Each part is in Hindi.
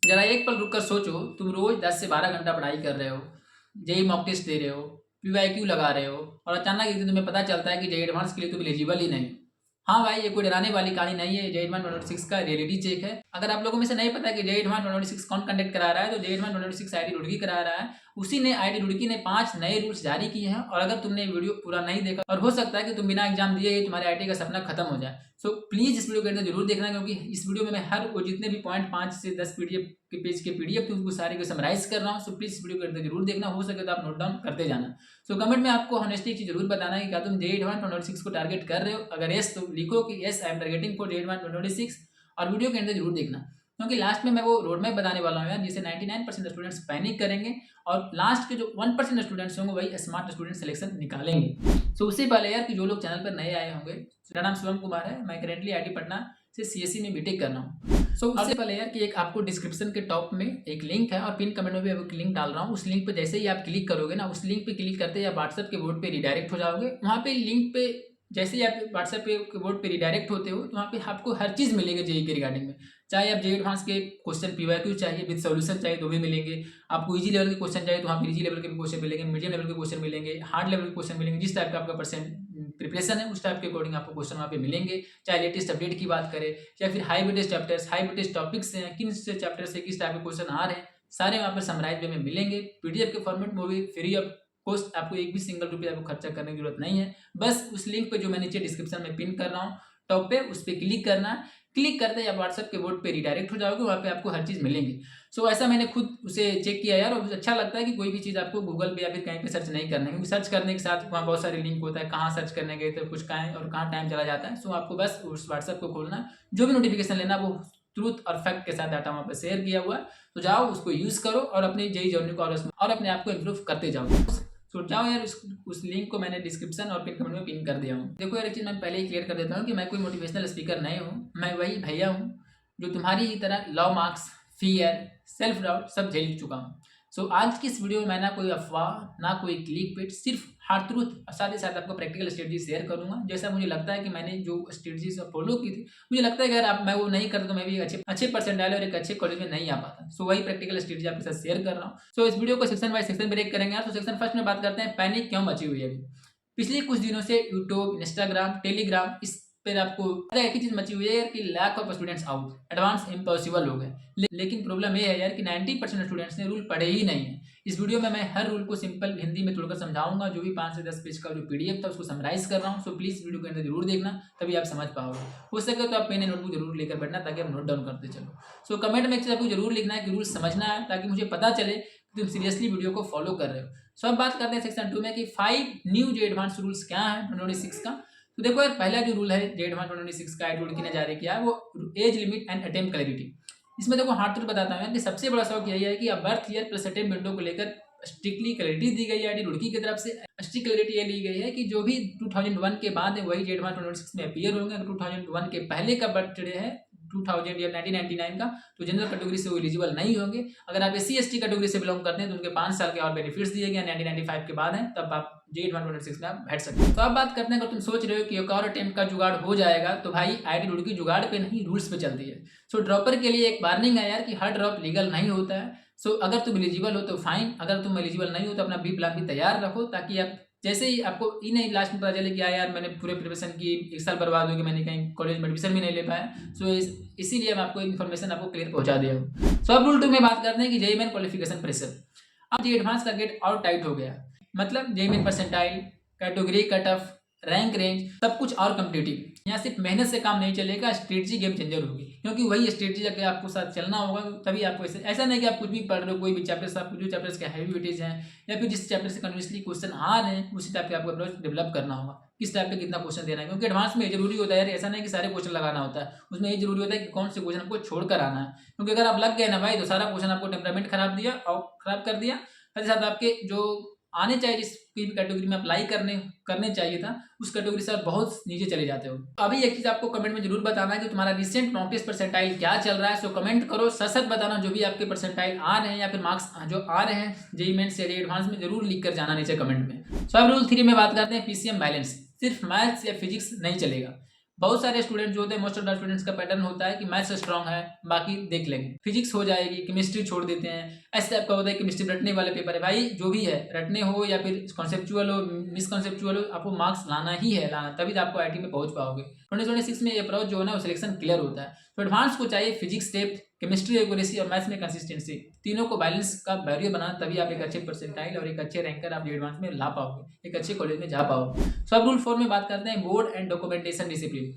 जरा एक पल रुक कर सोचो, तुम रोज 10 से 12 घंटा पढ़ाई कर रहे हो, जेई मॉक टेस्ट दे रहे हो, पीवाईक्यू लगा रहे हो और अचानक एक दिन तुम्हें पता चलता है कि जेई एडवांस के लिए तुम एलिजिबल ही नहीं। हाँ भाई, ये कोई डराने वाली कहानी नहीं है। जेई एडवांस 2026 का रियलिटी चेक है। अगर आप लोगों में से नहीं पता कि जेई एडवांस 2026 कौन कंडक्ट करा रहा है, तो जेई एडवांस 2026 आईआईटी रुड़की करा रहा है। उसी ने आईआईटी रुड़की ने 5 नए रूल्स जारी किए हैं और अगर तुमने वीडियो पूरा नहीं देखा और हो सकता है कि तुम बिना एग्जाम दिए ही तुम्हारे आईआईटी का सपना खत्म हो जाए। सो प्लीज इस वीडियो को अंदर जरूर देखना, क्योंकि इस वीडियो में मैं हर वो जितने भी पॉइंट 5 से 10 पीडीएफ के पेज के पीडीएफ थे उनको सारे को समराइज कर रहा हूँ। सो प्लीज इस वीडियो को अंदर जरूर देखना, हो सके तो आप नोट डाउन करते जाना। सो कमेंट में आपको ऑनेस्टली एक चीज जरूर बताना है कि क्या तुम जेई एडवांस 2026 को टारगेट कर रहे हो। अगर यस तो लिखो कि yes I am targeting for JEE advance 2026 और वीडियो के अंदर जरूर देखना, क्योंकि लास्ट में मैं वो रोड मैप बताने वाला हूँ यार, जिसे 99% स्टूडेंट्स पैनिक करेंगे और लास्ट के जो 1% स्टूडेंट्स होंगे वही स्मार्ट स्टूडेंट सिलेक्शन निकालेंगे। सो उससे पहले यार कि जो लोग चैनल पर नए आए होंगे, मेरा नाम शिवम कुमार है, मैं करेंटली आईआईटी पटना से सीएससी में बीटेक कर रहा हूँ। सो उससे पहले यार कि एक आपको डिस्क्रिप्शन के टॉप में एक लिंक है और पिन कमेंट में भी एक लिंक डाल रहा हूँ। उस लिंक पे जैसे ही आप क्लिक करोगे ना, उस लिंक पे क्लिक करते ही आप व्हाट्सएप के बोर्ड पे रिडायरेक्ट हो जाओगे। वहाँ पे लिंक पे जैसे ही आप व्हाट्सएप के बोर्ड पे रिडायरेक्ट होते हो तो वहाँ पे आपको हर चीज़ मिलेगी जेई के रिगार्डिंग में। चाहे आप जेई एडवांस के क्वेश्चन पीवाईक्यू चाहिए विद सॉल्यूशन चाहिए तो भी मिलेंगे। आपको इजी लेवल के क्वेश्चन चाहिए तो वहाँ पे इजी लेवल के भी क्वेश्चन मिलेंगे, मीडियम लेवल के क्वेश्चन मिलेंगे, हार्ड लेवल के क्वेश्चन मिलेंगे। जिस टाइप का आपका परसेंट प्रिपरेशन है उस टाइप के अकॉर्डिंग आपको क्वेश्चन वहाँ पे मिलेंगे। चाहे लेटेस्ट अपडेट की बात करें या फिर high weightage chapters, high weightage topics हैं, किन से चैप्टर से किस टाइप के क्वेश्चन आ रहे हैं, सारे वहाँ पर समराइज वे में मिलेंगे। पीडीएफ के फॉर्मेट में भी फ्री ऑफ कॉस्ट, आपको एक भी सिंगल रुपये आपको खर्चा करने की जरूरत नहीं है। बस उस लिंक पे जो मैं नीचे डिस्क्रिप्शन में पिन कर रहा हूँ टॉप पे, उस पर क्लिक करना। क्लिक करते ही आप व्हाट्सएप के बोर्ड पे रिडायरेक्ट हो जाओगे, वहाँ पे आपको हर चीज़ मिलेंगी। सो ऐसा मैंने खुद उसे चेक किया यार, और अच्छा लगता है कि कोई भी चीज़ आपको गूगल पे या फिर कहीं पे सर्च नहीं करना है, क्योंकि सर्च करने के साथ वहाँ बहुत सारे लिंक होता है, कहाँ सर्च करने गए तो कुछ कहाँ और कहाँ टाइम चला जाता है। सो आपको बस उस व्हाट्सएप को खोलना, जो भी नोटिफिकेशन लेना वो ट्रूथ और फैक्ट के साथ डाटा वहाँ पर शेयर किया हुआ है, तो जाओ उसको यूज़ करो और अपनी जेई जर्नी को और अपने आप को इम्प्रूव करते जाओ। तो जाओ यार, उस लिंक को मैंने डिस्क्रिप्शन और पिन कमेंट में पिन कर दिया हूँ। देखो यार, एक चीज़ मैं पहले ही क्लियर कर देता हूँ कि मैं कोई मोटिवेशनल स्पीकर नहीं हूँ। मैं वही भैया हूँ जो तुम्हारी ही तरह love marks, fear, self doubt सब झेल चुका हूँ। सो आज की इस वीडियो में मैं ना कोई अफवाह ना कोई क्लिक पिट, सिर्फ हार्ड ट्रूथ, साथ ही साथ आपको प्रैक्टिकल स्ट्रेटजी शेयर करूंगा। जैसा मुझे लगता है कि मैंने जो स्ट्रेटजी फॉलो की थी, मुझे लगता है कि अगर मैं वो नहीं करता तो मैं भी अच्छे परसेंटाइल और एक अच्छे कॉलेज में नहीं आ पाता। सो वही प्रैक्टिकल स्ट्रेटजी आपके साथ शेयर कर रहा हूँ। सो इस वीडियो को सेक्शन बाय सेक्शन ब्रेक करेंगे यार। तो सेक्शन फर्स्ट में बात करते हैं पैनिक क्यों मची हुई है अभी। पिछले कुछ दिनों से यूट्यूब, इंस्टाग्राम, टेलीग्राम, इस पर आपको एक ही चीज मची हुई है यार कि lack of students out, advance impossible हो गए। लेकिन प्रॉब्लम ये है यार कि 90% स्टूडेंट्स ने रूल पढ़े ही नहीं है। इस वीडियो में मैं हर रूल को सिंपल हिंदी में तोड़कर समझाऊंगा। जो भी 5 से 10 पेज का जो पीडीएफ था उसको समराइज कर रहा हूँ। सो प्लीज वीडियो के अंदर जरूर देखना, तभी आप समझ पाओगे। हो सके तो आप पेन एंड नोटबुक जरूर लेकर बैठना ताकि आप नोट डाउन करते चलो। सो कमेंट में एक चीज आपको जरूर लिखना है कि रूल समझना है, ताकि मुझे पता चले कि तुम सीरियसली वीडियो को फॉलो कर रहे हो। सो अब बात करते हैं सेक्शन 2 में कि 5 न्यू जेई एडवांस रूल्स क्या है 2026 का। तो देखो यार, पहला जो रूल है जेई एडवांस 2026 का आईआईटी रुड़की ने जारी किया है वो age limit and attempt clarity. इसमें देखो हार्ड ट्रूथ बताता हूँ कि सबसे बड़ा शौक यही है कि अब birth year plus attempt window को लेकर स्ट्रिक्टली क्लैरिटी दी गई है आईआईटी रुड़की की तरफ से। स्ट्रिक्ट क्लैरिटी ये ली गई है कि जो भी 2001 के बाद है वही जेई एडवांस 2026 में अपीयर होंगे। अगर 2001 के पहले का बर्थडे है 2000 या 1999 का, तो जनरल कैटेगरी से वो एलिजिबल नहीं होंगे। अगर आप एससी एसटी कैटेगरी से बिलोंग करते हैं तो उनके 5 साल के और बेनिफिट्स दिए गए 1995 के बाद हैं, तब आप जेई एडवांस 2026 में आप बैठ सकते हैं। तो अब बात करते हैं, अगर तुम सोच रहे हो कि एक और अटेम्प्ट का जुगाड़ हो जाएगा, तो भाई आईआईटी रुड़की जुगाड़ पे नहीं रूल्स पे चलती है। सो ड्रॉपर के लिए एक वार्निंग है यार कि हर ड्रॉप लीगल नहीं होता है। सो अगर तुम एलिजिबल हो तो फाइन, अगर तुम एलिजिबल नहीं हो तो अपना बी प्लान भी तैयार रखो, ताकि आप जैसे ही आपको ही नहीं लास्ट में पता चले कि यार मैंने पूरे प्रिपरेशन की, एक साल बर्बाद हो गया, मैंने कहीं कॉलेज में एडमिशन भी नहीं ले पाया। सो इसीलिए मैं आपको इन्फॉर्मेशन आपको क्लियर पहुंचा दिया हूँ। सो अब रूल 2 में बात करते हैं कि जेईई मेन क्वालिफिकेशन प्रेशर। अब जेईई एडवांस का गेट और टाइट हो गया, मतलब JEE main percentile, category cut off, rank range, सब कुछ और कम्पिटिटिव। यहाँ सिर्फ मेहनत से काम नहीं चलेगा, स्ट्रेटजी गेम चेंजर होगी, क्योंकि वही स्ट्रेटजी अगर आपको साथ चलना होगा तभी आपको ऐसा नहीं कि आप कुछ भी पढ़ रहे हो, कोई भी चैप्टर आपको जो चैप्टर्स के हैवी वेटेज हैं या फिर जिस चैप्टर से कंटिन्यूसली क्वेश्चन आ रहे हैं उसी टाइप के आपको अप्रोच डेवलप करना होगा, किस टाइप पे कितना क्वेश्चन देना है। क्योंकि एडवांस में जरूरी होता है यार, ऐसा नहीं कि सारे क्वेश्चन लगाना होता है, उसमें ये जरूरी होता है कि कौन से क्वेश्चन आपको छोड़कर आना है। क्योंकि अगर आप लग गए ना भाई तो सारा क्वेश्चन आपको टेम्परामेंट खराब कर दिया, साथ ही साथ आपके जो आने चाहिए जिस कैटेगरी में अप्लाई करने चाहिए था उस कैटेगरी से आप बहुत नीचे चले जाते हो। अभी एक चीज आपको कमेंट में जरूर बताना है कि तुम्हारा रिसेंट मॉक टेस्ट परसेंटाइल क्या चल रहा है। सो कमेंट करो, सच बताना जो भी आपके परसेंटाइल आ रहे हैं या फिर मार्क्स जो आ रहे हैं जेईई मेंस या जेईई एडवांस में, जरूर लिख कर जाना नीचे कमेंट में। सो अब रूल 3 में बात करते हैं पीसीएम बैलेंस। सिर्फ मैथ्स या फिजिक्स नहीं चलेगा, बहुत सारे स्टूडेंट जो होते हैं, मोस्ट ऑफ द स्टूडेंट्स का पैटर्न होता है कि मैथ्स स्ट्रांग है, बाकी देख लेंगे, फिजिक्स हो जाएगी, केमिस्ट्री छोड़ देते हैं, ऐसे टाइप का होता है। केमिस्ट्री रटने वाले पेपर है भाई, जो भी है रटने हो या फिर कॉन्सेप्चुअल हो, मिसकॉन्सेप्चुअल हो, आपको मार्क्स लाना ही है, लाना, तभी तो आपको आईटी में पहुंच पाओगे। 2026 में ये अप्रोच जो है ना वो सिलेक्शन क्लियर होता है। तो एडवांस को चाहिए फिजिक्स डेप्थ, केमिस्ट्री एक्यूरेसी और मैथ्स में कंसिस्टेंसी, तीनों को बैलेंस का बैरियर बनाना, तभी आप एक अच्छे परसेंटाइल और एक अच्छे रैंकर आप एडवांस में ला पाओगे, एक अच्छे कॉलेज में जा पाओगे। सब रूल 4 में बात करते हैं बोर्ड एंड डॉक्यूमेंटेशन डिसिप्लिन।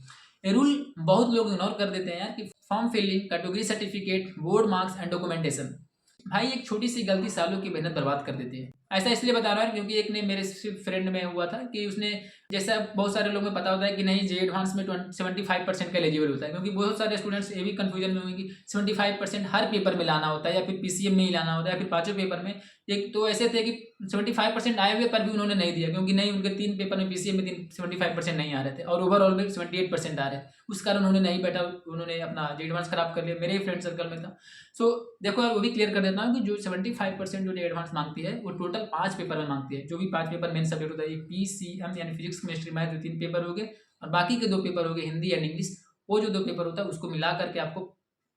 ये रूल बहुत लोग इग्नोर कर देते हैं यार कि form filling, category certificate, board marks and documentation, भाई एक छोटी सी गलती सालों की मेहनत बर्बाद कर देती है। ऐसा इसलिए बता रहा हूँ क्योंकि एक ने मेरे फ्रेंड में हुआ था कि उसने, जैसा बहुत सारे लोगों में पता होता है कि नहीं जे एडवांस में 75% का एलिजिबल होता है, क्योंकि बहुत सारे स्टूडेंट्स ये भी कंफ्यूजन में होंगे कि 75% हर पेपर में लाना होता है या फिर पीसीएम में ही लाना होता है या फिर पांचों पेपर में। एक तो ऐसे थे कि 75% आए हुए पर भी उन्होंने नहीं दिया, क्योंकि नहीं उनके 3 पेपर में पीसीएम में 75% नहीं आ रहे थे और ओवरऑल में 78% आ रहे, उस कारण उन्होंने नहीं बैठा, उन्होंने अपना जे एडवांस खराब कर लिया। मेरे ही फ्रेंड सर्कल में था। सो देखो यार, वो भी क्लियर कर देता हूँ कि जो 75% जो जे एडवांस मांगती है वो टोटल 5 पेपर में मांगती है, जो भी 5 पेपर मेन सब्जेक्ट होता है, पीसीएम यानी फिजिक्स केमिस्ट्री मैथ, जो 3 पेपर हो गए और बाकी के 2 पेपर हो गए हिंदी एंड इंग्लिश, वो जो 2 पेपर होता है उसको मिला करके आपको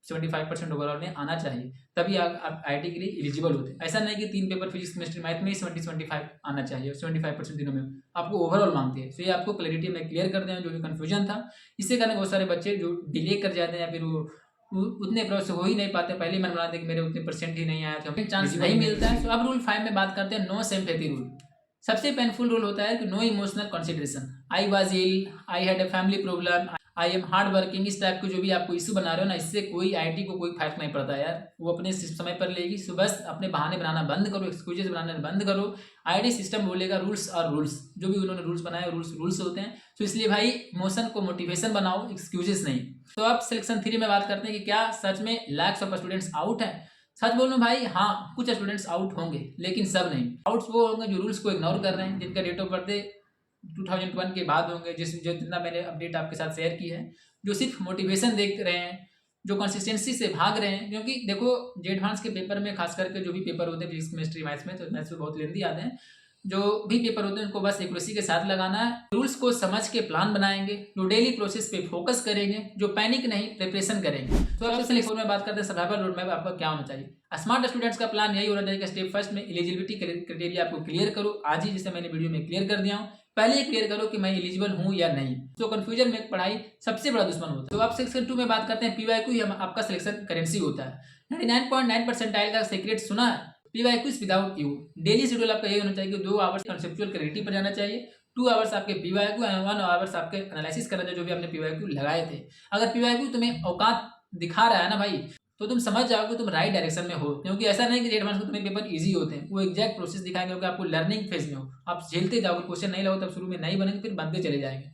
75% ओवरऑल में आना चाहिए, तभी आप आईआईटी के लिए एलिजिबल होते हैं। ऐसा नहीं कि 3 पेपर फिजिक्स केमिस्ट्री मैथ में ही 75 आना चाहिए, 75% तीनों में आपको ओवरऑल मांगते हैं। सो ये आपको क्लैरिटी में क्लियर कर दें, जो भी कन्फ्यूजन था। इससे कारण बहुत सारे बच्चे जो डिले कर जाते हैं या फिर वो उतने प्रोसेस हो ही नहीं पाते, पहले ही मन बनाते कि मेरे उतने परसेंट ही नहीं आया, तो चांस नहीं मिलता है। तो अब रूल 5 में बात करते हैं नो सिंपैथी रूल। सबसे पेनफुल रूल होता है कि no emotional consideration. I was ill, I had a family problem, I am hard working, इस टाइप के जो भी आपको इशू बना रहे हो ना, इससे कोई आईटी को कोई फर्क नहीं पड़ता यार, वो अपने समय पर लेगी। सो बस अपने बहाने बनाना बंद करो, एक्सक्यूजेस बनाना बंद करो। आईटी सिस्टम बोलेगा रूल्स और रूल्स, जो भी उन्होंने रूल्स बनाए रूल्स होते हैं। तो इसलिए भाई इमोशन को मोटिवेशन बनाओ, एक्सक्यूजेस नहीं। तो अब सिलेक्शन 3 में बात करते हैं कि क्या सच में लैक्स ऑफ स्टूडेंट्स आउट है। सच बोलूं भाई, हाँ कुछ स्टूडेंट्स आउट होंगे, लेकिन सब नहीं। आउट्स वो होंगे जो रूल्स को इग्नोर कर रहे हैं, जिनका डेट ऑफ बर्थ 2001 के बाद होंगे, जितना मैंने अपडेट आपके साथ शेयर की है, जो सिर्फ मोटिवेशन देख रहे हैं, जो कंसिस्टेंसी से भाग रहे हैं। क्योंकि देखो जे एडवांस के पेपर में खास करके जो भी पेपर होते हैं फिजिक्स केमिस्ट्री मैथ्स में, तो मैथ्स में बहुत लेंदी आते हैं, जो भी पेपर होते हैं उनको बस एक्यूरेसी के साथ लगाना है। रूल्स को समझ के प्लान बनाएंगे, जो डेली प्रोसेस पे फोकस करेंगे, जो पैनिक नहीं प्रिपरेशन करेंगे। तो अब सिलेक्शन में बात करते हैं सर्वाइवल रोड मैप आपका क्या होना चाहिए। स्मार्ट स्टूडेंट्स का प्लान यही होना चाहिए कि स्टेप फर्स्ट में एलिजिबिलिटी क्राइटेरिया आपको क्लियर करो, आज ही जैसे मैंने वीडियो में क्लियर कर दिया हूँ। पहले ही क्लियर करो कि मैं एलिजिबल हूँ या नहीं। तो कंफ्यूजन में पढ़ाई सबसे बड़ा दुश्मन होता है। तो आप सेक्शन 2 में बात करते हैं पीवाईक्यू ही आपका सिलेक्शन करेंसी होता है। 99.9 परसेंटाइल का सीक्रेट सुना है, PYQ without you. Daily schedule आपका ये होना चाहिए कि 2 आवर्स कंसेप्चुअल क्लैरिटी पर जाना चाहिए, 2 आवर्स आपके पीवाईक्यू एंड 1 आवर्स आपके एनालिसिस करना चाहिए, जो भी आपने पीवाईक्यू लगाए थे। अगर पीवाईक्यू तुम्हें औकात दिखा रहा है ना भाई, तो तुम समझ जाओगे तुम राइट डायरेक्शन में हो। क्योंकि ऐसा नहीं कि एडवांस में तुम्हें पेपर इजी होते हैं, वो एग्जैक्ट प्रोसेस दिखाएंगे, क्योंकि आपको लर्निंग फेज में हो, आप झेलते जाओगे, क्वेश्चन नहीं लगो तब शुरू में नहीं बनेंगे, फिर बनते चले जाएंगे।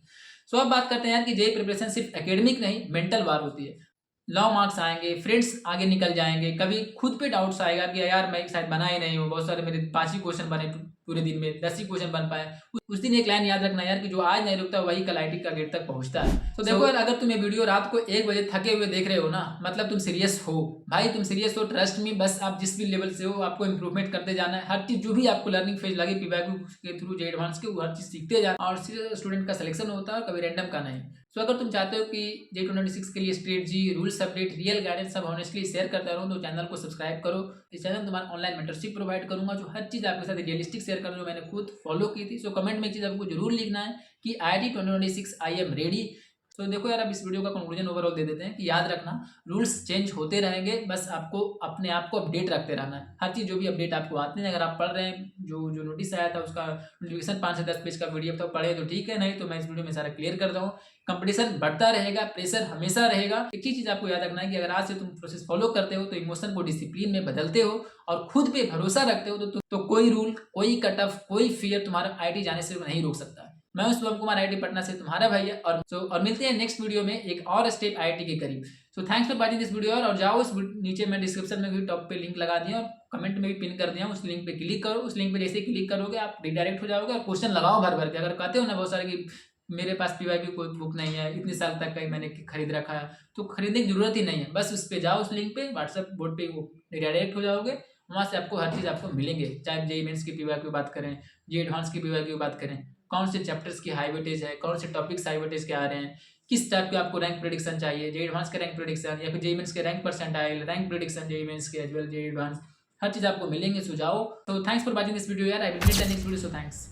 सो अब बात करते हैं यार कि जे प्रिपरेशन सिर्फ एकेडमिक नहीं मेंटल वार होती है। लॉ मार्क्स आएंगे, फ्रेंड्स आगे निकल जाएंगे, कभी खुद पे डाउट्स आएगा कि यार मैं शायद बना ही नहीं हूँ, बहुत सारे मेरे 5 ही क्वेश्चन बने पूरे दिन में, 10 ही क्वेश्चन बन पाए। उस दिन एक लाइन याद रखना यार कि जो आज नहीं रुकता वही कल आईटी का गेट तक पहुंचता है। तो देखो यार, अगर तुम ये वीडियो रात को 1 बजे थके हुए देख रहे हो ना, मतलब तुम सीरियस हो भाई, तुम सीरियस हो, ट्रस्ट मी। बस आप जिस भी लेवल से हो आपको इंप्रूवमेंट करते जाना है। हर चीज जो भी आपको लर्निंग फेज लगे पीवाईक्यू के थ्रू, जे एडवांस के, वो हर चीज सीखते जाना, और स्टूडेंट का सिलेक्शन होता है, कभी रैंडम का नहीं। सो अगर तुम चाहते हो कि जे 2026 के लिए strategy, rules update, real guidance सब ऑनेस्टली शेयर करता रहूं, तो चैनल को सब्सक्राइब करो। इस चैनल में तुम्हारा ऑनलाइन मेंटरशिप प्रोवाइड करूंगा, जो हर चीज़ आपके साथ रियलिस्टिक शेयर करूँ, जो मैंने खुद फॉलो की थी। सो कमेंट में एक चीज़ आपको जरूर लिखना है कि IIT 2026 आई एम रेडी। तो देखो यार, अब इस वीडियो का कंक्लूजन ओवरऑल दे देते हैं कि याद रखना रूल्स चेंज होते रहेंगे, बस आपको अपने आप को अपडेट रखते रहना है। हर चीज़ जो भी अपडेट आपको आते हैं, अगर आप पढ़ रहे हैं, जो नोटिस आया था उसका नोटिफिकेशन 5 से 10 पेज का PDF तो पढ़े तो ठीक है, नहीं तो मैं इस वीडियो में सारा क्लियर कर रहा हूँ। कंपटीशन बढ़ता रहेगा, प्रेशर हमेशा रहेगा। एक ही चीज़ आपको याद रखना है कि अगर आज से तुम प्रोसेस फॉलो करते हो, तो इमोशन को डिसिप्लिन में बदलते हो और खुद पे भरोसा रखते हो, तो कोई रूल, कोई कट ऑफ, कोई फियर तुम्हारा IIT जाने से नहीं रोक सकता। मैं हूं शुभम कुमार, IIT पटना से तुम्हारा भैया, और मिलते हैं नेक्स्ट वीडियो में एक और स्टेप IIT के करीब। So thanks for watching this video. और जाओ, इस नीचे मैं डिस्क्रिप्शन में भी टॉप पे लिंक लगा दिया और कमेंट में भी पिन कर दिया, उस लिंक पे क्लिक करो। उस लिंक पे जैसे क्लिक करोगे आप रिडायरेक्ट हो जाओगे, और क्वेश्चन लगाओ भर भर के। अगर कहते हो ना बहुत सारे कि मेरे पास पीवाईक्यू कोई बुक नहीं है, इतने साल तक का मैंने खरीद रखा है, तो खरीदने की जरूरत ही नहीं है। बस उस पर जाओ, उस लिंक पे व्हाट्सएप बोर्ड पे वो रिडायरेक्ट हो जाओगे, वहाँ से आपको हर चीज़ आपको मिलेंगे। चाहे जेईई मेंस की पीवाईक्यू बात करें, जे एडवांस की पीवाईक्यू बात करें, कौन से चैप्टर्स की हाई वेटेज है, कौन से टॉपिक्स हाई वेटेज के आ रहे हैं, किस टाइप के आपको रैंक प्रेडिक्शन चाहिए, जेई एडवांस के रैंक प्रेडिक्शन या फिर जेई मेंस के rank percentile, rank prediction JEE mains के एज वेल जेई एडवांस, हर चीज़ आपको मिलेंगे सुझाव। तो thanks for watching this video यार, I will meet the next video, so thanks.